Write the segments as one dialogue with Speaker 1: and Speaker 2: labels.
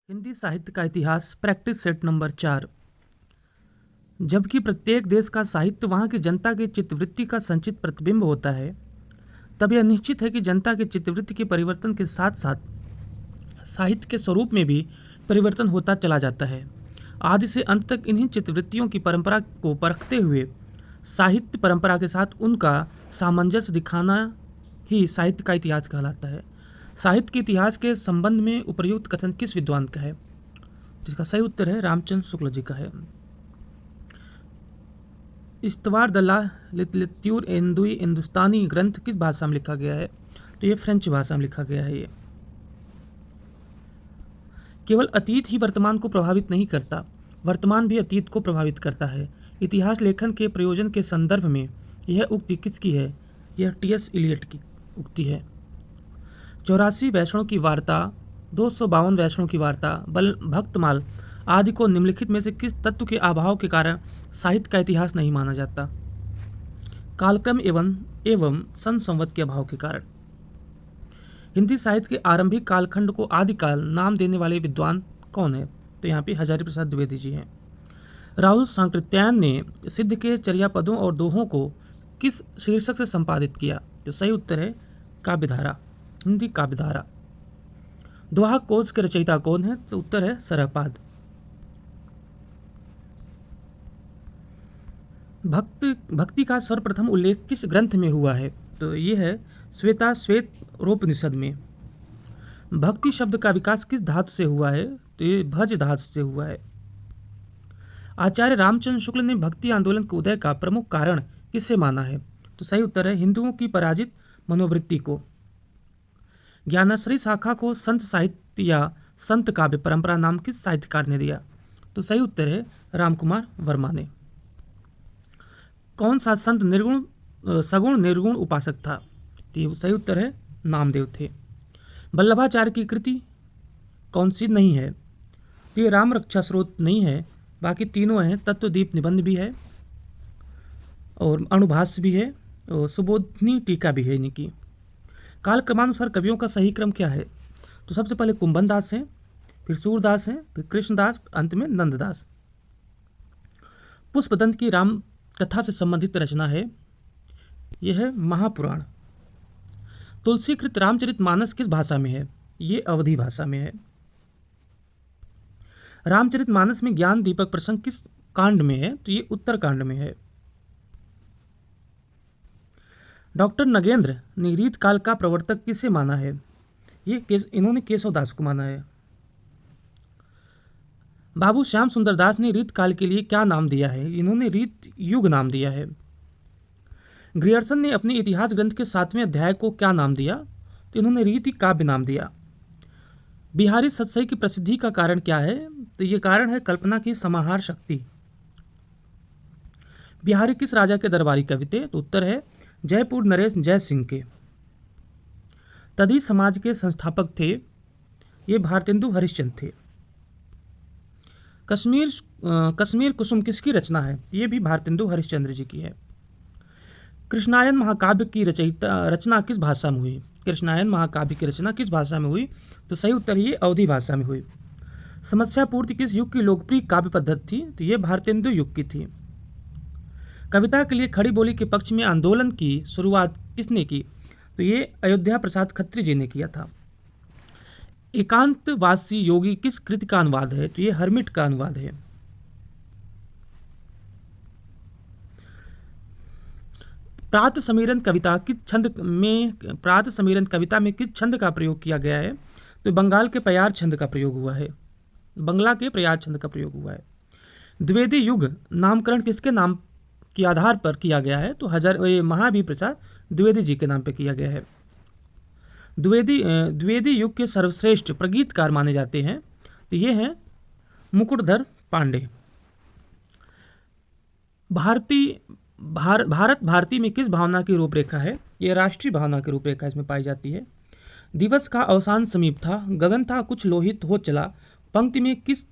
Speaker 1: हिंदी साहित्य का इतिहास प्रैक्टिस सेट नंबर 4। जबकि प्रत्येक देश का साहित्य वहाँ की जनता की चित्तवृत्ति का संचित प्रतिबिंब होता है, तब यह निश्चित है कि जनता की चित्तवृत्ति के परिवर्तन के साथ साथ साहित्य के स्वरूप में भी परिवर्तन होता चला जाता है। आदि से अंत तक इन्हीं चित्तवृत्तियों की परंपरा को परखते हुए साहित्य परंपरा के साथ उनका सामंजस्य दिखाना ही साहित्य का इतिहास कहलाता है। साहित्य के इतिहास के संबंध में उपर्युक्त कथन किस विद्वान का है? जिसका सही उत्तर है रामचंद्र शुक्ल जी का है। इस्तवार दला लितलित्यूर एंदुई हिंदुस्तानी ग्रंथ किस भाषा में लिखा गया है? तो ये फ्रेंच भाषा में लिखा गया है। ये केवल अतीत ही वर्तमान को प्रभावित नहीं करता, वर्तमान भी अतीत को प्रभावित करता है। इतिहास लेखन के प्रयोजन के संदर्भ में यह उक्ति किसकी है? यह टी.एस. इलियट की उक्ति है। 84 वैष्णव की वार्ता, 252 वैष्णव की वार्ता, बल भक्तमाल आदि को निम्नलिखित में से किस तत्व के अभाव के कारण साहित्य का इतिहास नहीं माना जाता? कालक्रम एवं संवत के अभाव के कारण। हिंदी साहित्य के आरंभिक कालखंड को आदिकाल नाम देने वाले विद्वान कौन है? तो यहाँ पे हजारी प्रसाद द्विवेदी जी हैं। राहुल सांकृत्यायन ने सिद्ध के चर्यापदों और दोहों को किस शीर्षक से संपादित किया? तो सही उत्तर है काव्यधारा, हिंदी काव्यधारा। दोहा कोश के रचयिता कौन है? तो उत्तर है सरहपाद। भक्ति का सर्वप्रथम उल्लेख किस ग्रंथ में हुआ है? तो ये है श्वेता श्वेत रोपनिषद में। भक्ति शब्द का विकास किस धातु से हुआ है? तो ये भज धातु से हुआ है। आचार्य रामचंद्र शुक्ल ने भक्ति आंदोलन के उदय का प्रमुख कारण किसे माना है? तो सही उत्तर है हिंदुओं की पराजित मनोवृत्ति को। ज्ञानाश्रयी शाखा को संत साहित्य या संत काव्य परंपरा नाम किस साहित्यकार ने दिया? तो सही उत्तर है रामकुमार वर्मा ने। कौन सा संत सगुण निर्गुण उपासक था? तो सही उत्तर है नामदेव थे। वल्लभाचार्य की कृति कौन सी नहीं है? तो ये राम रक्षा स्रोत नहीं है, बाकी तीनों हैं। तत्वदीप निबंध भी है और अणुभाष्य भी है और सुबोधनी टीका भी है इनकी। काल क्रमानुसार कवियों का सही क्रम क्या है? तो सबसे पहले कुंभन दास हैं, फिर सूरदास हैं, फिर कृष्णदास, अंत में नंददास। पुष्पदंत की राम कथा से संबंधित रचना है, यह है महापुराण। तुलसीकृत रामचरितमानस किस भाषा में है? ये अवधी भाषा में है। रामचरितमानस में ज्ञान दीपक प्रसंग किस कांड में है? तो ये उत्तर कांड में है। डॉक्टर नगेंद्र ने रीत काल का प्रवर्तक किसे माना है? इन्होंने केशव दास को माना है। बाबू श्याम सुंदर दास ने रीत काल के लिए क्या नाम दिया है? इन्होंने रीत युग नाम दिया है। ग्रियर्सन ने अपने इतिहास ग्रंथ के 7वें अध्याय को क्या नाम दिया? तो इन्होंने रीति काव्य नाम दिया। बिहारी सतसई की प्रसिद्धि का कारण क्या है? तो ये कारण है कल्पना की समाहार शक्ति। बिहारी किस राजा के दरबारी कवि थे? तो उत्तर है जयपुर नरेश जय सिंह के। तदी समाज के संस्थापक थे, ये भारतेंदु हरिश्चंद्र थे। कश्मीर कुसुम किसकी रचना है? ये भी भारतेंदु हरिश्चंद्र जी की है। कृष्णायन महाकाव्य की रचना किस भाषा में हुई? कृष्णायन महाकाव्य की रचना किस भाषा में हुई? तो सही उत्तर ये अवधी भाषा में हुई। समस्या पूर्ति किस युग की लोकप्रिय काव्य पद्धति थी? तो ये भारतेंदु युग की थी। कविता के लिए खड़ी बोली के पक्ष में आंदोलन की शुरुआत किसने की? तो ये अयोध्या प्रसाद खत्री जी ने किया था। एकांतवासी योगी किस कृति का अनुवाद है? तो ये हर्मिट का अनुवाद है। प्रातः समीरन कविता में किस छंद का प्रयोग किया गया है? तो बंगाल के प्रयार छंद का प्रयोग हुआ है। बंगला के प्रयार छंद का प्रयोग हुआ है। द्विवेदी युग नामकरण किसके नाम के आधार पर किया गया है? तो महावीर प्रसाद द्विवेदी जी के नाम पर किया गया है। द्विवेदी युग के सर्वश्रेष्ठ प्रगीतकार माने जाते हैं, तो ये हैं मुकुटधर पांडे। भारत भारती में किस भावना की रूपरेखा है? यह राष्ट्रीय भावना की रूपरेखा इसमें पाई जाती है। दिवस का अवसान समीप था, गगन था कुछ लोहित हो चला, पंक्ति में किस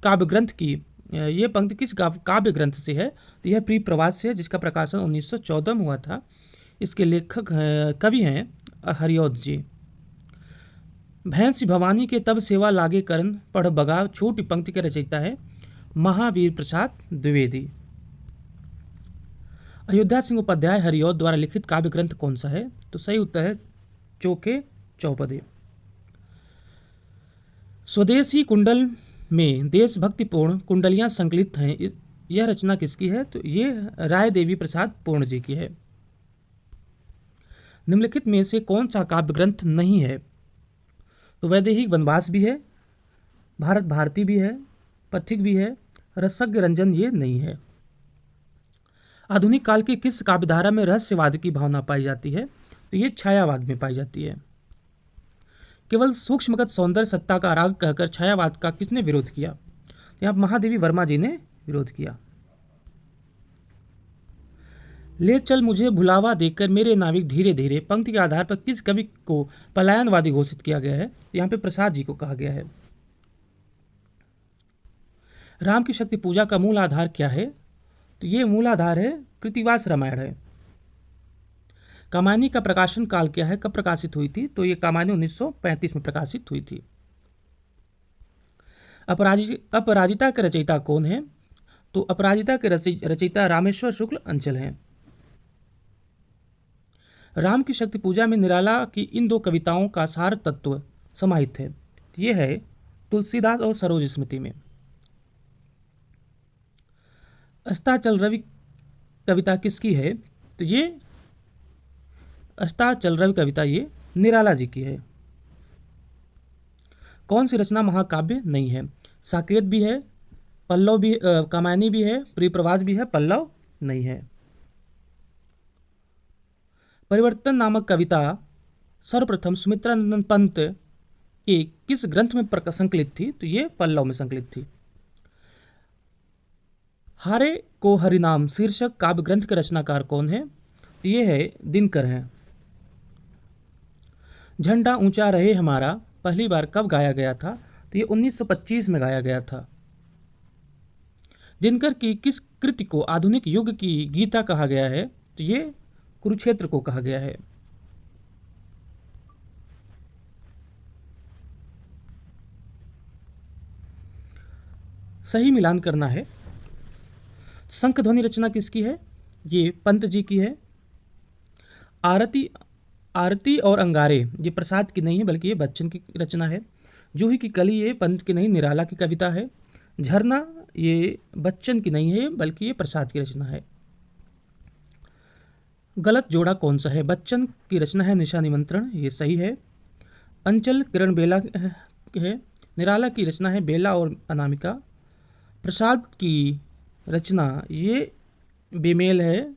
Speaker 1: काव्य ग्रंथ की? यह पंक्ति किस काव्य ग्रंथ से है? तो यह प्री प्रवास से है, जिसका प्रकाशन 1914 में हुआ था। इसके लेखक कवि हैं हरिऔध जी। भैंसी भवानी के तब सेवा लागे करन पढ़ बगा छोटी पंक्ति के रचयिता है महावीर प्रसाद द्विवेदी। अयोध्या सिंह उपाध्याय हरिऔध द्वारा लिखित काव्य ग्रंथ कौन सा है? तो सही उत्तर है चौके चौपदे। स्वदेशी कुंडल में देशभक्तिपूर्ण कुंडलियां संकलित हैं, यह रचना किसकी है? तो ये राय देवी प्रसाद पूर्ण जी की है। निम्नलिखित में से कौन सा काव्य ग्रंथ नहीं है? तो वैदेहिक वनवास भी है, भारत भारती भी है, पथिक भी है, रसज्ञ रंजन ये नहीं है। आधुनिक काल की किस काव्यधारा में रहस्यवाद की भावना पाई जाती है? तो ये छायावाद में पाई जाती है। केवल सूक्ष्मगत सौंदर्य सत्ता का राग कहकर छायावाद का किसने विरोध किया? यहाँ महादेवी वर्मा जी ने विरोध किया। ले चल मुझे भुलावा देकर मेरे नाविक धीरे धीरे पंक्ति के आधार पर किस कवि को पलायनवादी घोषित किया गया है? यहाँ पे प्रसाद जी को कहा गया है। राम की शक्ति पूजा का मूल आधार क्या है? तो ये मूल आधार है कृतिवास रामायण है। कामायनी का प्रकाशन काल क्या है, कब प्रकाशित हुई थी? तो ये कामायनी 1935 में प्रकाशित हुई थी। अपराजिता के रचयिता कौन है? तो अपराजिता के रचयिता रामेश्वर शुक्ल अंचल हैं। राम की शक्ति पूजा में निराला की इन दो कविताओं का सार तत्व समाहित है, ये है तुलसीदास और सरोज स्मृति में। अस्ताचल रवि कविता किसकी है? तो ये अस्ताचल रवि कविता ये निराला जी की है। कौन सी रचना महाकाव्य नहीं है? साकेत भी है, पल्लव भी, कामायनी भी है, प्रियप्रवास भी है, पल्लव नहीं है। परिवर्तन नामक कविता सर्वप्रथम सुमित्रानंदन पंत के किस ग्रंथ में संकलित थी? तो ये पल्लव में संकलित थी। हारे को हरिनाम शीर्षक काव्य ग्रंथ के रचनाकार कौन है? तो ये है दिनकर हैं। झंडा ऊंचा रहे हमारा पहली बार कब गाया गया था? तो ये 1925 में गाया गया था। दिनकर की किस कृति को आधुनिक युग की गीता कहा गया है? तो ये कुरुक्षेत्र को कहा गया है। सही मिलान करना है। शंख ध्वनि रचना किसकी है? ये पंत जी की है। आरती और अंगारे ये प्रसाद की नहीं है बल्कि ये बच्चन की रचना है। जूही की कली ये पंत की नहीं निराला की कविता है। झरना ये बच्चन की नहीं है बल्कि ये प्रसाद की रचना है। गलत जोड़ा कौन सा है? बच्चन की रचना है निशा निमंत्रण, ये सही है। अंचल किरण बेला है। निराला की रचना है बेला और अनामिका। प्रसाद की रचना ये बेमेल है।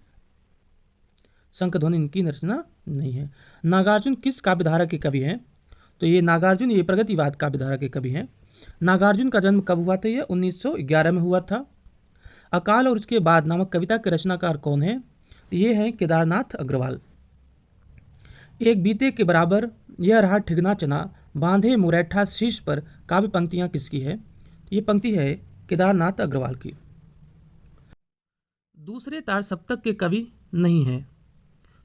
Speaker 1: शंखध्वनि इनकी रचना नहीं है। नागार्जुन किस काव्यधारा के कवि हैं? तो ये नागार्जुन ये प्रगतिवाद काव्यधारा के कवि हैं। नागार्जुन का जन्म कब हुआ था? यह 1911 में हुआ था। अकाल और उसके बाद नामक कविता के रचनाकार कौन है? ये हैं केदारनाथ अग्रवाल। एक बीते के बराबर यह रहा ठिगना चना बांधे मुरैठा शीश पर काव्य पंक्तियां किसकी है? ये पंक्ति है केदारनाथ अग्रवाल की। दूसरे तार सप्तक के कवि नहीं है,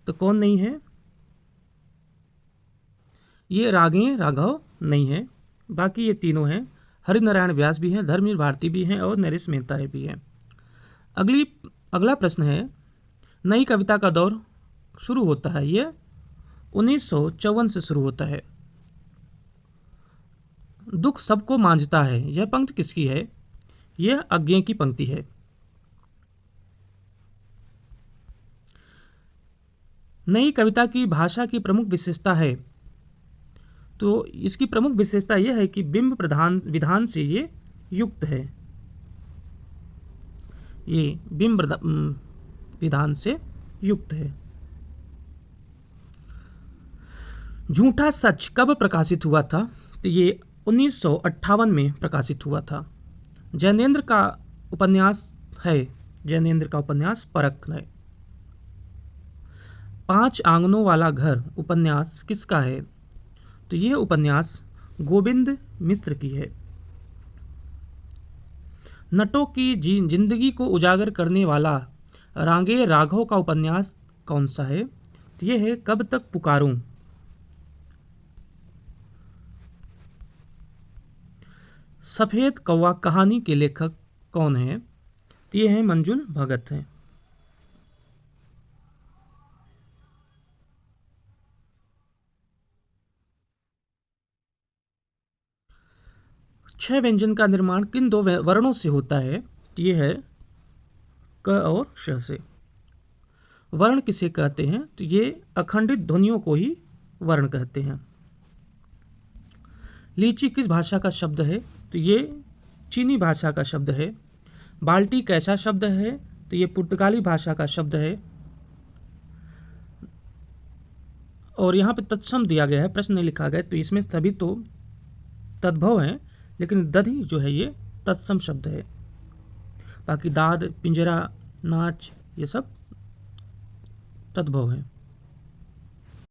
Speaker 1: तो कौन नहीं है? ये रागें राघव नहीं है। बाकी ये तीनों हैं। हरिनारायण व्यास भी हैं, धर्मवीर भारती भी हैं और नरेश मेहता भी हैं। अगला प्रश्न है, नई कविता का दौर शुरू होता है, ये 1954 से शुरू होता है। दुख सबको मांझता है, यह पंक्ति किसकी है? यह अज्ञेय की पंक्ति है। नई कविता की भाषा की प्रमुख विशेषता है, तो इसकी प्रमुख विशेषता यह है कि बिंब प्रधान विधान से ये युक्त है। ये बिंब विधान से युक्त है। झूठा सच कब प्रकाशित हुआ था? तो ये 1958 में प्रकाशित हुआ था। जैनेन्द्र का उपन्यास है, जैनेन्द्र का उपन्यास परख है। 5 आंगनों वाला घर उपन्यास किसका है? तो यह उपन्यास गोविंद मिश्र की है। नटों की जिंदगी को उजागर करने वाला रांगे राघव का उपन्यास कौन सा है? तो यह है कब तक पुकारूं। सफ़ेद कौवा कहानी के लेखक कौन है? तो ये हैं मंजुल भगत हैं। छह व्यंजन का निर्माण किन दो वर्णों से होता है? तो ये है क और श से। वर्ण किसे कहते हैं? तो ये अखंडित ध्वनियों को ही वर्ण कहते हैं। लीची किस भाषा का शब्द है? तो ये चीनी भाषा का शब्द है। बाल्टी कैसा शब्द है? तो ये पुर्तगाली भाषा का शब्द है। और यहाँ पे तत्सम दिया गया है, प्रश्न नहीं लिखा गया, तो इसमें सभी तो तद्भव हैं, लेकिन दधि जो है ये तत्सम शब्द है। बाकी दाद, पिंजरा, नाच ये सब तद्भव हैं।